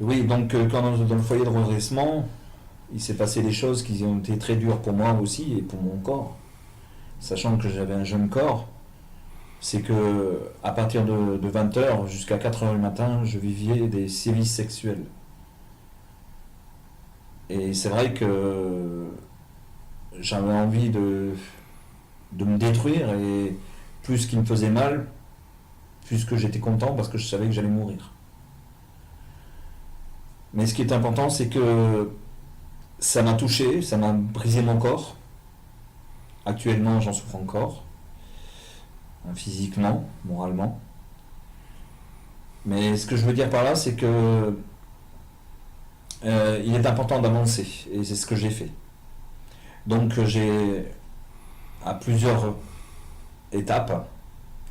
Oui, donc quand dans le foyer de redressement, il s'est passé des choses qui ont été très dures pour moi aussi et pour mon corps, sachant que j'avais un jeune corps. C'est que à partir de 20 h jusqu'à 4 h du matin, je vivais des sévices sexuels. Et c'est vrai que j'avais envie de me détruire et plus qu'il me faisait mal, plus que j'étais content parce que je savais que j'allais mourir. Mais ce qui est important, c'est que ça m'a touché, ça m'a brisé mon corps. Actuellement, j'en souffre encore, physiquement, moralement. Mais ce que je veux dire par là, c'est que il est important d'avancer, et c'est ce que j'ai fait. Donc j'ai, à plusieurs étapes,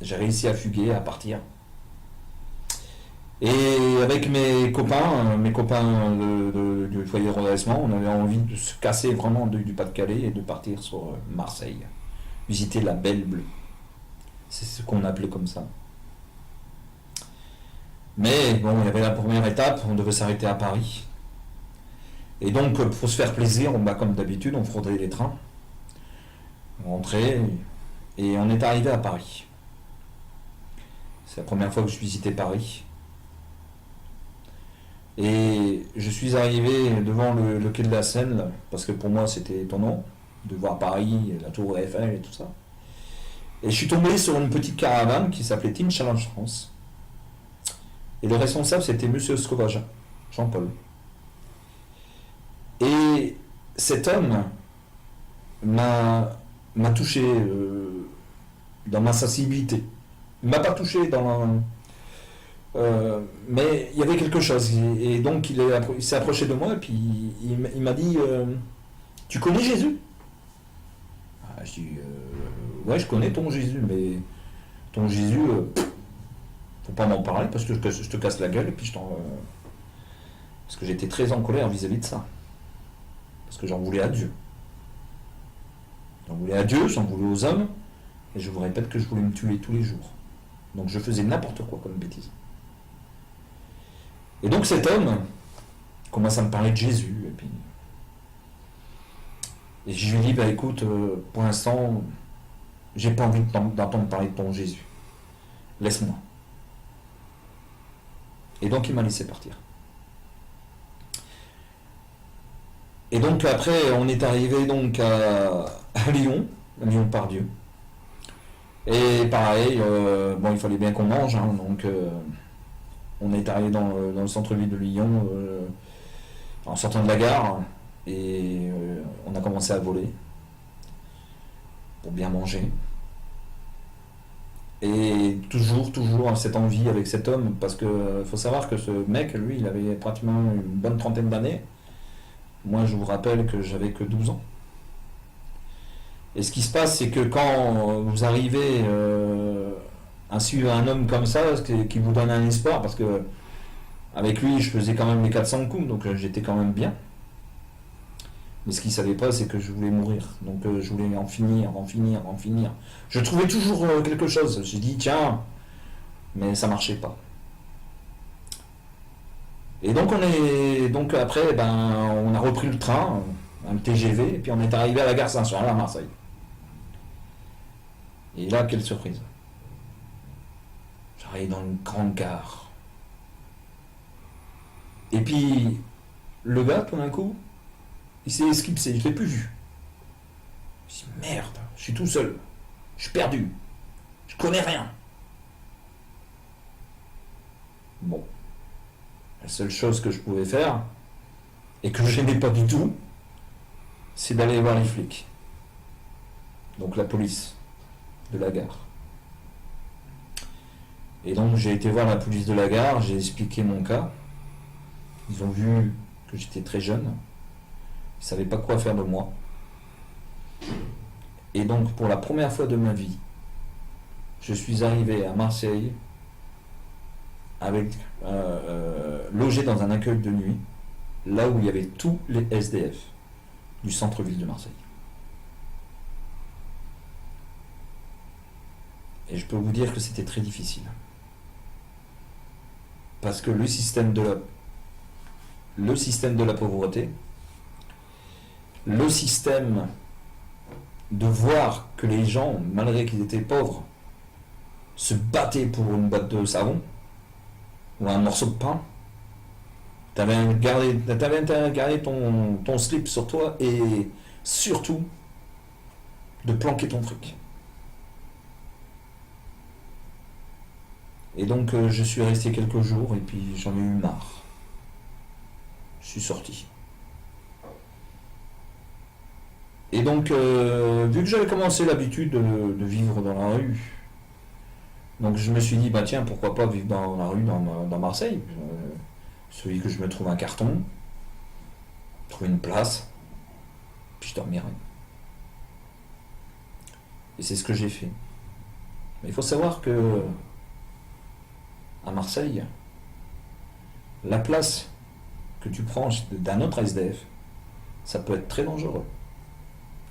j'ai réussi à fuguer, à partir. Et avec mes copains du foyer de redressement, on avait envie de se casser vraiment du Pas-de-Calais et de partir sur Marseille, visiter la Belle Bleue. C'est ce qu'on appelait comme ça. Mais bon, il y avait la première étape, on devait s'arrêter à Paris. Et donc, pour se faire plaisir, comme d'habitude, on fraudait les trains, on rentrait et on est arrivé à Paris. C'est la première fois que je visitais Paris. Et je suis arrivé devant le quai de la Seine, parce que pour moi c'était étonnant de voir Paris, la tour Eiffel et tout ça. Et je suis tombé sur une petite caravane qui s'appelait Team Challenge France. Et le responsable c'était Monsieur Scovage, Jean-Paul. Et cet homme m'a touché dans ma sensibilité. Il m'a pas touché mais il y avait quelque chose. Et donc il s'est approché de moi et puis il m'a dit tu connais Jésus? Je dis ouais, je connais ton Jésus, mais ton Jésus, faut pas m'en parler parce que je te casse la gueule et puis parce que j'étais très en colère vis-à-vis de ça. Parce que j'en voulais à Dieu. J'en voulais à Dieu, j'en voulais aux hommes, et je vous répète que je voulais me tuer tous les jours. Donc je faisais n'importe quoi comme bêtise. Et donc cet homme commence à me parler de Jésus, et je lui dis, bah écoute, pour l'instant, j'ai pas envie d'entendre parler de ton Jésus. Laisse-moi. Et donc il m'a laissé partir. Et donc après, on est arrivé donc à Lyon, Lyon-Pardieu. Et pareil, bon, il fallait bien qu'on mange, hein, donc on est arrivé dans le centre-ville de Lyon en sortant de la gare et on a commencé à voler pour bien manger. Et toujours cette envie avec cet homme, parce que faut savoir que ce mec, lui, il avait pratiquement une bonne trentaine d'années. Moi, je vous rappelle que j'avais que 12 ans. Et ce qui se passe, c'est que quand vous arrivez à suivre un homme comme ça, qui vous donne un espoir, parce que avec lui, je faisais quand même les 400 coups, donc j'étais quand même bien. Mais ce qu'il ne savait pas, c'est que je voulais mourir. Donc je voulais en finir. Je trouvais toujours quelque chose. J'ai dit, tiens, mais ça marchait pas. Et donc après, on a repris le train, un TGV, et puis on est arrivé à la gare Saint-Charles à Marseille. Et là, quelle surprise. J'arrive dans une grande gare. Et puis, le gars, tout d'un coup, il s'est esquipsé, je ne l'ai plus vu. Je me suis dit, merde, je suis tout seul. Je suis perdu. Je connais rien. Bon. La seule chose que je pouvais faire, et que je n'aimais pas du tout, c'est d'aller voir les flics. Donc la police de la gare. Et donc j'ai été voir la police de la gare, j'ai expliqué mon cas. Ils ont vu que j'étais très jeune. Ils ne savaient pas quoi faire de moi. Et donc pour la première fois de ma vie, je suis arrivé à Marseille avec logé dans un accueil de nuit, là où il y avait tous les SDF du centre-ville de Marseille. Et je peux vous dire que c'était très difficile. Parce que le système le système de la pauvreté, le système de voir que les gens, malgré qu'ils étaient pauvres, se battaient pour une boîte de savon ou un morceau de pain. T'avais intérêt à garder ton slip sur toi et surtout de planquer ton truc. Et donc je suis resté quelques jours et puis j'en ai eu marre. Je suis sorti. Et donc vu que j'avais commencé l'habitude de vivre dans la rue, donc je me suis dit bah tiens pourquoi pas vivre dans la rue dans Marseille. Celui que je me trouve un carton, trouver une place, puis je dormirai. Et c'est ce que j'ai fait. Mais il faut savoir que à Marseille, la place que tu prends d'un autre SDF, ça peut être très dangereux.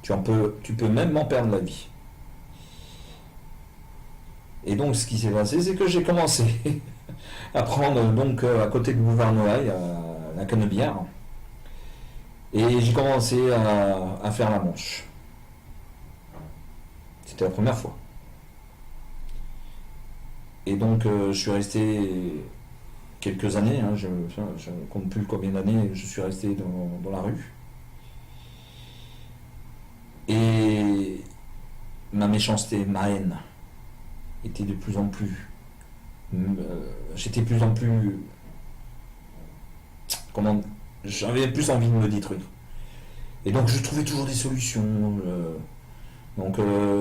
Tu peux même en perdre la vie. Et donc ce qui s'est passé, c'est que j'ai commencé à prendre donc à côté de Bouvard-Noailles, à la Canebière, et j'ai commencé à faire la Manche. C'était la première fois. Et donc je suis resté quelques années, hein, je ne compte plus combien d'années je suis resté dans la rue. Et ma méchanceté, ma haine était de plus en plus... j'étais de plus en plus... j'avais plus envie de me détruire. Et donc je trouvais toujours des solutions.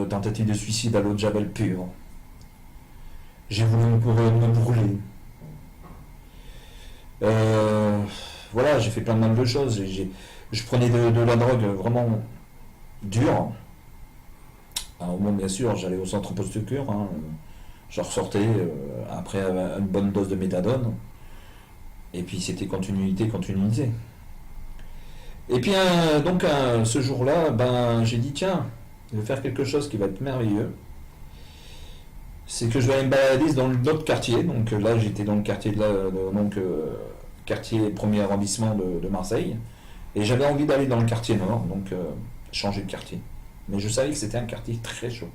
Tentative de suicide à l'eau de Javel pur. J'ai voulu me brûler. Voilà, j'ai fait plein de mal de choses. Je prenais de la drogue vraiment dure. Alors bon, bien sûr, j'allais au centre post-cure. Hein, je ressortais après une bonne dose de méthadone. Et puis c'était continuité. Et puis ce jour-là, j'ai dit tiens, je vais faire quelque chose qui va être merveilleux. C'est que je vais aller me balader dans l'autre quartier. Donc là, j'étais dans le quartier quartier 1er arrondissement de Marseille. Et j'avais envie d'aller dans le quartier nord, donc changer de quartier. Mais je savais que c'était un quartier très chaud.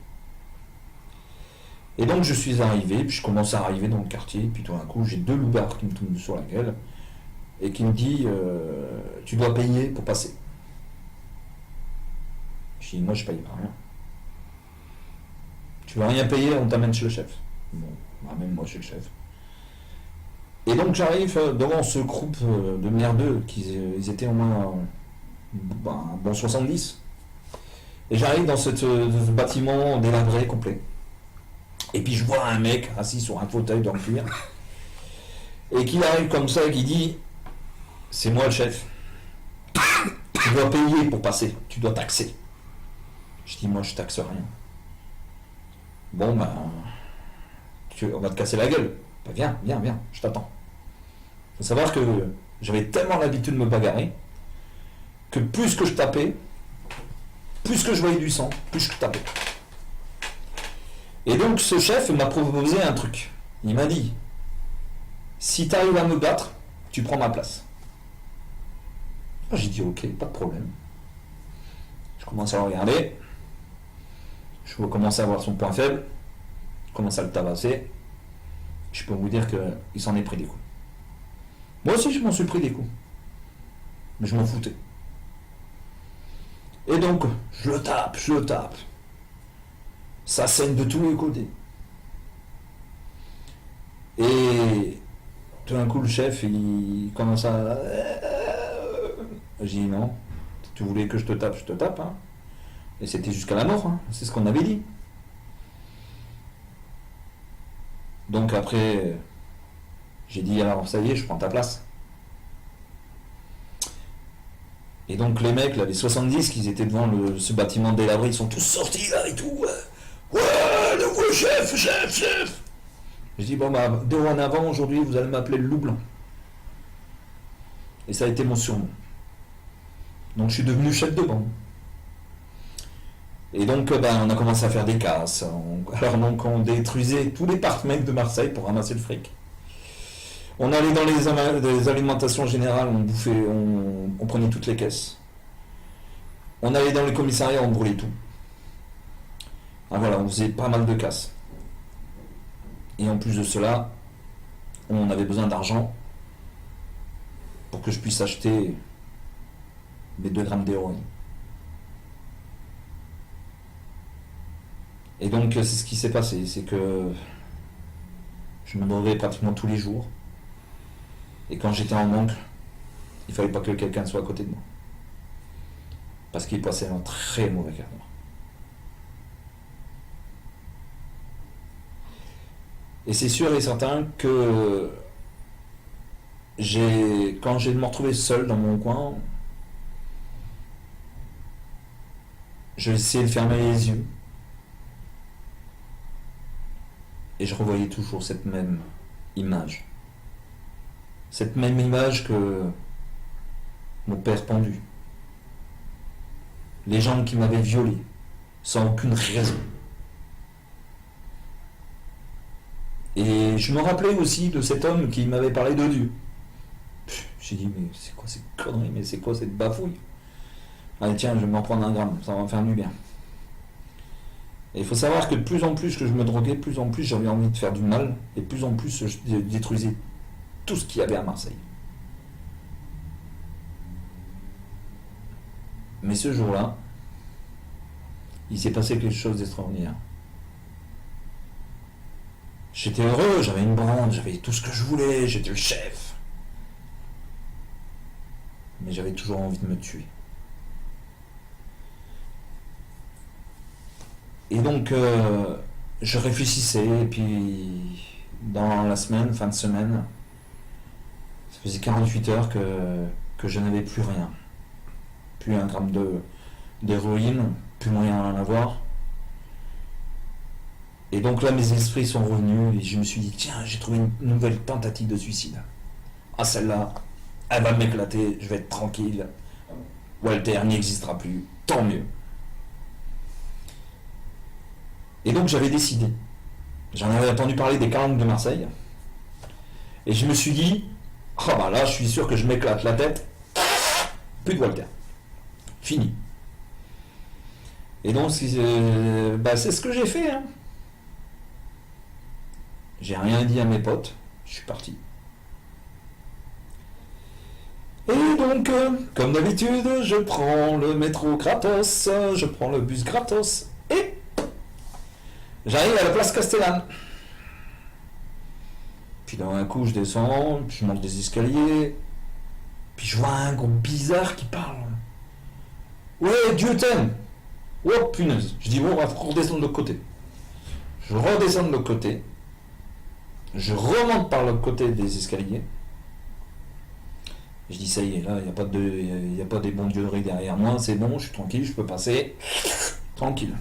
Et donc je suis arrivé, puis je commence à arriver dans le quartier, puis tout d'un coup, j'ai 2 loupards qui me tombent sur la gueule et qui me dit tu dois payer pour passer. Je dis moi je paye rien. Tu vas rien payer, on t'amène chez le chef. Bon, amène-moi chez le chef. Et donc j'arrive devant ce groupe de merdeux, ils étaient au moins un bon 70. Et j'arrive dans ce bâtiment délabré complet. Et puis je vois un mec assis sur un fauteuil en cuir. Et qui arrive comme ça et qui dit c'est moi le chef. Tu dois payer pour passer, tu dois taxer. Je dis moi je taxe rien. Bon on va te casser la gueule. Viens, je t'attends. Il faut savoir que j'avais tellement l'habitude de me bagarrer que plus que je tapais, plus que je voyais du sang, plus je tapais. Et donc ce chef m'a proposé un truc. Il m'a dit si tu arrives à me battre, tu prends ma place. J'ai dit ok, pas de problème. Je commence à le regarder. Je commence à voir son point faible. Je commence à le tabasser. Je peux vous dire qu'il s'en est pris des coups. Moi aussi je m'en suis pris des coups. Mais je m'en foutais. Et donc, je le tape. Ça saigne de tous les côtés. Et tout d'un coup, le chef, il commence à... Je dis non, si tu voulais que je te tape. Hein. Et c'était jusqu'à la mort, hein. C'est ce qu'on avait dit. Donc après, j'ai dit alors ça y est, je prends ta place. Et donc les mecs, là, les 70 qui étaient devant ce bâtiment délabré, ils sont tous sortis là et tout. Ouais, le chef. Je dis dorénavant, aujourd'hui, vous allez m'appeler le loup blanc. Et ça a été mon surnom. Donc je suis devenu chef de bande. Et donc on a commencé à faire des casses. On détruisait tous les parcs-mecs de Marseille pour ramasser le fric. On allait dans les alimentations générales, on bouffait, on prenait toutes les caisses. On allait dans les commissariats, on brûlait tout. Ah, voilà, on faisait pas mal de casse. Et en plus de cela, on avait besoin d'argent pour que je puisse acheter les 2 grammes d'héroïne. Et donc c'est ce qui s'est passé, c'est que je me droguais pratiquement tous les jours. Et quand j'étais en manque, il fallait pas que quelqu'un soit à côté de moi. Parce qu'il passait un très mauvais quart d'heure. Et c'est sûr et certain que quand j'ai me retrouvé seul dans mon coin, j'ai essayé de fermer les yeux. Et je revoyais toujours cette même image. Cette même image que mon père pendu. Les gens qui m'avaient violé, sans aucune raison. Et je me rappelais aussi de cet homme qui m'avait parlé de Dieu. J'ai dit, mais c'est quoi cette connerie, mais c'est quoi cette bafouille? Allez tiens, je vais m'en prendre un gramme, ça va me faire du bien. Et il faut savoir que de plus en plus que je me droguais, de plus en plus j'avais envie de faire du mal, et de plus en plus je détruisais tout ce qu'il y avait à Marseille. Mais ce jour-là, il s'est passé quelque chose d'extraordinaire. J'étais heureux, j'avais une bande, j'avais tout ce que je voulais, j'étais le chef. Mais j'avais toujours envie de me tuer. Et donc, je réfléchissais, et puis, dans la semaine, fin de semaine, ça faisait 48 heures que je n'avais plus rien. Plus un gramme d'héroïne, plus moyen d'en avoir. Et donc là, mes esprits sont revenus, et je me suis dit, tiens, j'ai trouvé une nouvelle tentative de suicide. Ah, celle-là, elle va m'éclater, je vais être tranquille. Walter n'existera plus, tant mieux. Et donc j'avais décidé. J'en avais entendu parler des calanques de Marseille. Et je me suis dit, ah bah là, je suis sûr que je m'éclate la tête. Plus de Walter. Fini. Et donc, c'est ce que j'ai fait. Hein. J'ai rien dit à mes potes. Je suis parti. Et donc, comme d'habitude, je prends le métro gratos, je prends le bus gratos, et j'arrive à la place Castellane. Puis d'un coup, je descends, puis je monte des escaliers, puis je vois un groupe bizarre qui parle. Ouais, Dieu t'aime. Oh punaise. Je dis bon, on va redescendre de l'autre côté. Je redescends de l'autre côté. Je remonte par l'autre côté des escaliers. Je dis ça y est, là, il n'y a pas des bons dieuseries derrière moi, c'est bon, je suis tranquille, je peux passer. Tranquille.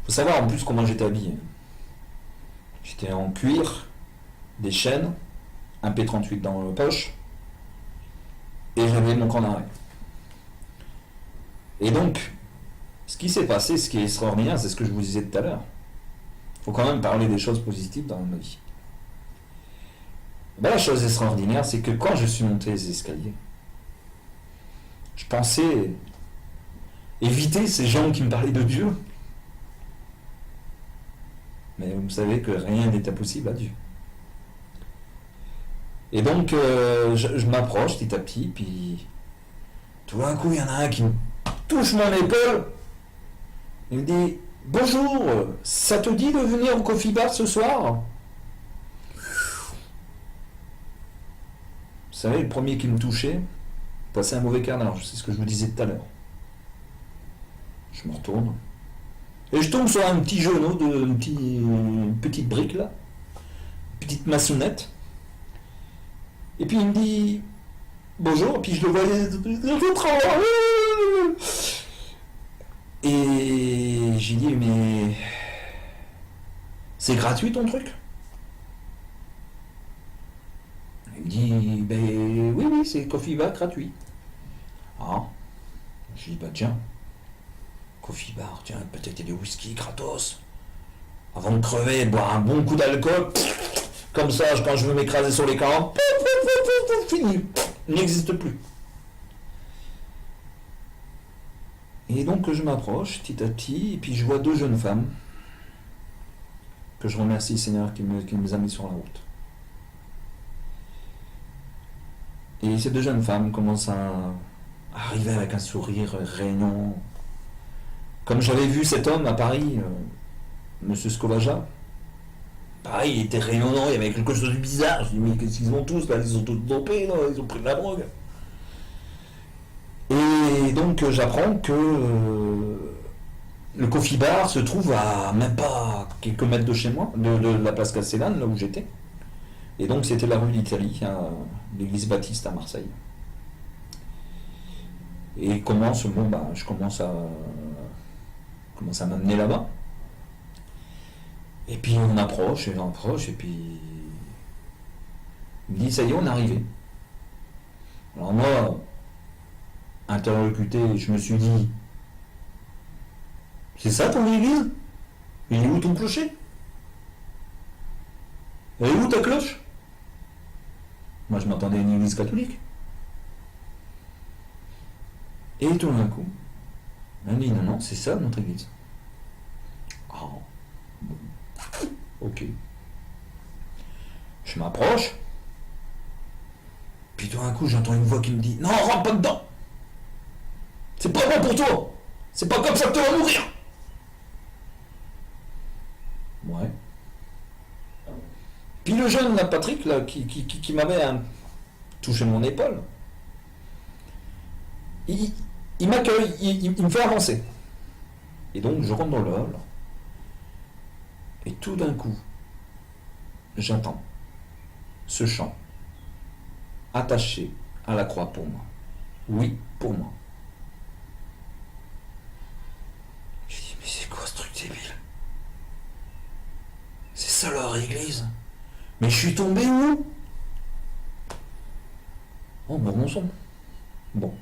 Faut savoir en plus comment j'étais habillé. J'étais en cuir, des chaînes, un P38 dans la poche, et j'avais mon camp d'arrêt. Et donc, ce qui s'est passé, ce qui est extraordinaire, c'est ce que je vous disais tout à l'heure. Il faut quand même parler des choses positives dans ma vie. Ben, la chose extraordinaire, c'est que quand je suis monté les escaliers, je pensais éviter ces gens qui me parlaient de Dieu. Mais vous savez que rien n'est impossible à Dieu. Et donc, je m'approche petit à petit, puis tout d'un coup, il y en a un qui me touche mon épaule. Il me dit « Bonjour, ça te dit de venir au coffee bar ce soir ?» Vous savez, le premier qui me touchait passait un mauvais quart d'heure, c'est ce que je vous disais tout à l'heure. Je me retourne. Et je tombe sur un petit genou, une petite brique là, une petite maçonnette. Et puis il me dit bonjour, et puis je le voyais. Et j'ai dit mais c'est gratuit ton truc? Il me dit ben oui, c'est coffee bar gratuit. Ah, j'ai dit bah tiens. Coffee bar, tiens, peut-être des whisky gratos. Avant de crever et de boire un bon coup d'alcool, Comme ça, quand je veux m'écraser sur l'écran, fini, il n'existe plus. Et donc je m'approche petit à petit, et puis je vois deux jeunes femmes, que je remercie Seigneur qui me a mis sur la route. Et ces deux jeunes femmes commencent à arriver avec un sourire régnant. Comme j'avais vu cet homme à Paris, Monsieur Scovaja, pareil, il était rayonnant, il y avait quelque chose de bizarre. Je dis, mais qu'est-ce qu'ils ont tous là? Ils sont tous dopés, là, ils ont pris de la drogue. Et donc j'apprends que le coffee bar se trouve à même pas quelques mètres de chez moi, de la place Castellane, là où j'étais. Et donc c'était la rue d'Italie, l'église baptiste à Marseille. Et je commence à m'amener là-bas. Et puis on approche, et puis il me dit, ça y est, on est arrivé. Alors moi, interlocuté, je me suis dit, c'est ça ton église? Il est où ton clocher? Elle est où ta cloche? Moi je m'attendais à une église catholique. Et tout d'un coup, elle me dit, non, c'est ça notre église. Oh, ok. Je m'approche, puis tout d'un coup j'entends une voix qui me dit, non, rentre pas dedans. C'est pas bon pour toi. C'est pas comme ça que tu vas mourir. Ouais. Puis le jeune, là, Patrick, là, qui m'avait touché mon épaule, il m'accueille, il me fait avancer. Et donc je rentre dans le hall, et tout d'un coup, j'entends ce chant attaché à la croix pour moi. Oui, pour moi. Je dis, mais c'est quoi ce truc débile? C'est ça leur église? Mais je suis tombé où? Oh, bon sang. Bon.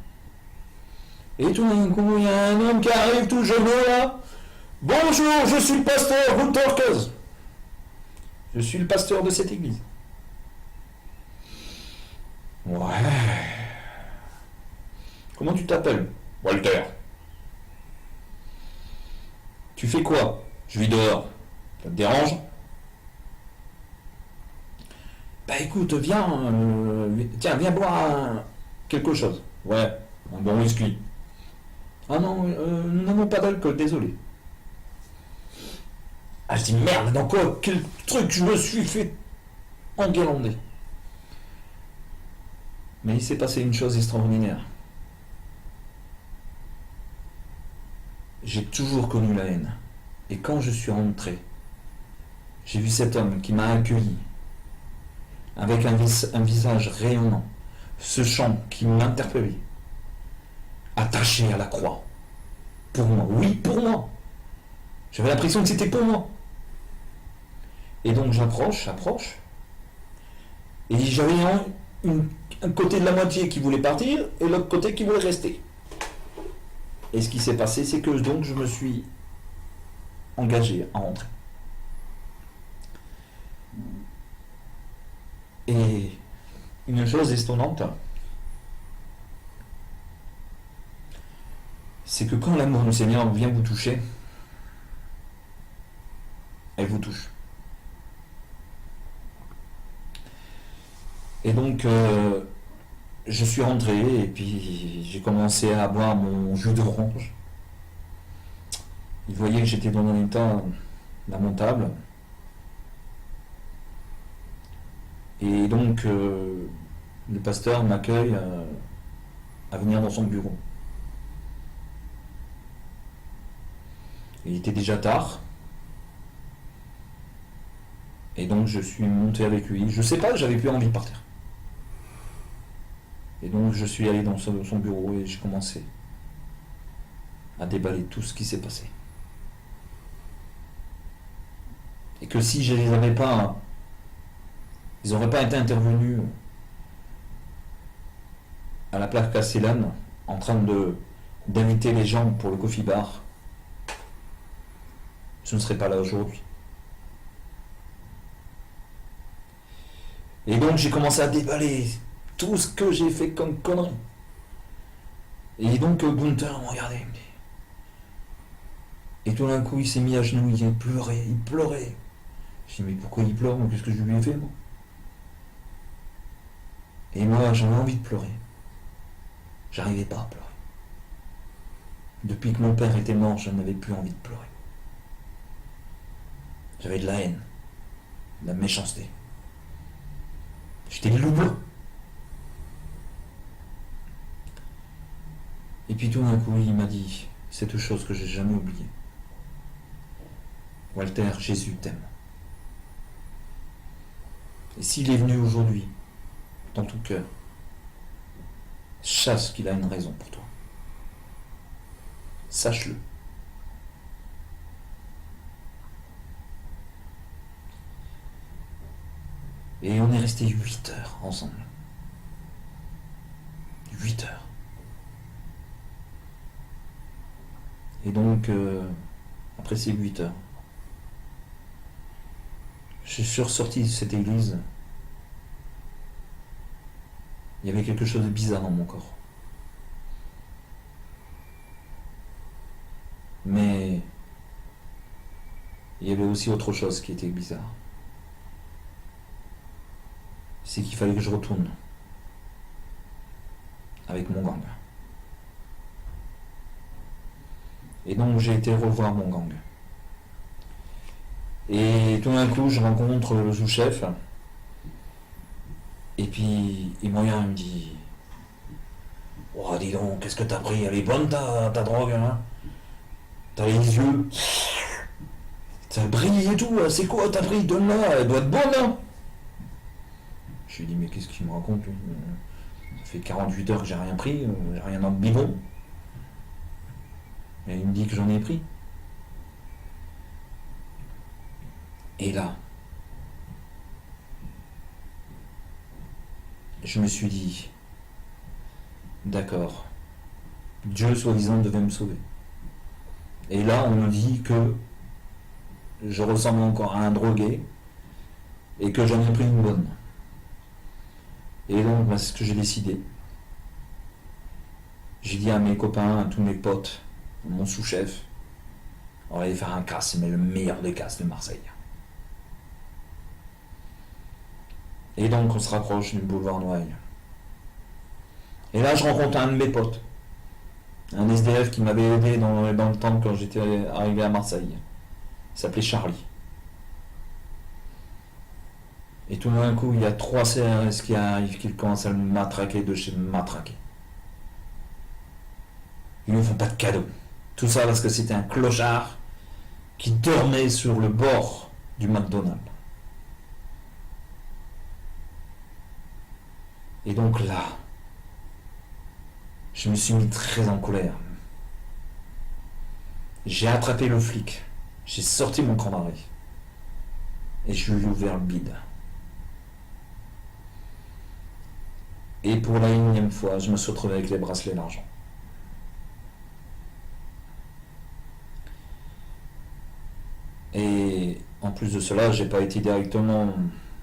Et tout d'un coup, il y a un homme qui arrive tout jeune là. Bonjour, je suis le pasteur Ruth Torquez. Je suis le pasteur de cette église. Ouais. Comment tu t'appelles? Walter. Tu fais quoi? Je vis dehors. Ça te dérange? Bah écoute, tiens, viens boire quelque chose. Ouais, un bon whisky. Ah non, nous n'avons pas d'alcool, désolé. Ah, je dis merde, dans quoi? Quel truc je me suis fait enguirlander. Mais il s'est passé une chose extraordinaire. J'ai toujours connu la haine. Et quand je suis rentré, j'ai vu cet homme qui m'a accueilli, avec un visage rayonnant, ce chant qui m'interpellait, attaché à la croix. Pour moi, oui, pour moi. J'avais l'impression que c'était pour moi. Et donc j'approche, et j'avais un côté de la moitié qui voulait partir, et l'autre côté qui voulait rester. Et ce qui s'est passé, c'est que donc je me suis engagé à rentrer. Et une chose étonnante, c'est que quand l'amour du Seigneur vient vous toucher, elle vous touche. Et donc, je suis rentré et puis j'ai commencé à boire mon jus d'orange. Il voyait que j'étais dans un état lamentable. Et donc, le pasteur m'accueille à venir dans son bureau. Il était déjà tard. Et donc, je suis monté avec lui. Je sais pas, j'avais plus envie de partir. Et donc, je suis allé dans son bureau et j'ai commencé à déballer tout ce qui s'est passé. Et que si je les avais pas, ils n'auraient pas été intervenus à la place Castellane en train d'inviter les gens pour le coffee bar, je ne serais pas là aujourd'hui. Et donc j'ai commencé à déballer tout ce que j'ai fait comme connerie. Et donc Gunther m'a regardé, il me dit. Et tout d'un coup il s'est mis à genoux, il pleurait, il pleurait. Je dis mais pourquoi il pleure, moi, qu'est-ce que je lui ai fait moi? Et moi j'avais envie de pleurer. J'arrivais pas à pleurer. Depuis que mon père était mort, je n'avais plus envie de pleurer. J'avais de la haine, de la méchanceté. J'étais loup blanc. Et puis tout d'un coup, il m'a dit cette chose que j'ai jamais oubliée. Walter, Jésus t'aime. Et s'il est venu aujourd'hui, dans ton cœur, sache qu'il a une raison pour toi. Sache-le. Et on est resté 8 heures ensemble. 8 heures. Et donc, après ces 8 heures, je suis ressorti de cette église. Il y avait quelque chose de bizarre dans mon corps. Mais il y avait aussi autre chose qui était bizarre. C'est qu'il fallait que je retourne avec mon gang. Et donc j'ai été revoir mon gang. Et tout d'un coup, je rencontre le sous-chef. Et puis il me regarde et me dit: oh, dis donc, qu'est-ce que t'as pris? Elle est bonne ta drogue, hein? T'as les yeux. Ça brille et tout, c'est quoi t'as pris? Donne-la, elle doit être bonne, hein? Je lui dis: mais qu'est-ce qu'il me raconte, lui? Ça fait 48 heures que j'ai rien pris, j'ai rien dans le bidon. Et il me dit que j'en ai pris. Et là, je me suis dit: d'accord, Dieu soi-disant devait me sauver. Et là, on me dit que je ressemble encore à un drogué et que j'en ai pris une bonne. Et donc, c'est ce que j'ai décidé. J'ai dit à mes copains, à tous mes potes, à mon sous-chef, on va aller faire un casse, mais le meilleur des casses de Marseille. Et donc, on se rapproche du boulevard Noailles. Et là, je rencontre un de mes potes, un SDF qui m'avait aidé dans le temps quand j'étais arrivé à Marseille. Il s'appelait Charlie. Et tout d'un coup, il y a 3 CRS qui arrivent, qui commencent à me matraquer de chez matraquer. Ils ne font pas de cadeaux. Tout ça parce que c'était un clochard qui dormait sur le bord du McDonald's. Et donc là, je me suis mis très en colère. J'ai attrapé le flic. J'ai sorti mon cran d'arrêt. Et je lui ai ouvert le bide. Et pour la 1e fois, je me suis retrouvé avec les bracelets d'argent. Et en plus de cela, j'ai pas été directement.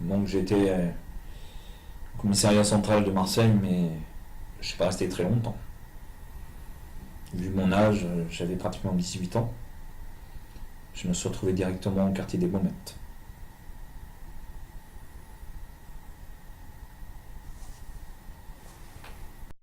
Donc j'ai été au commissariat central de Marseille, mais je suis pas resté très longtemps. Vu mon âge, j'avais pratiquement 18 ans. Je me suis retrouvé directement au quartier des Baumettes.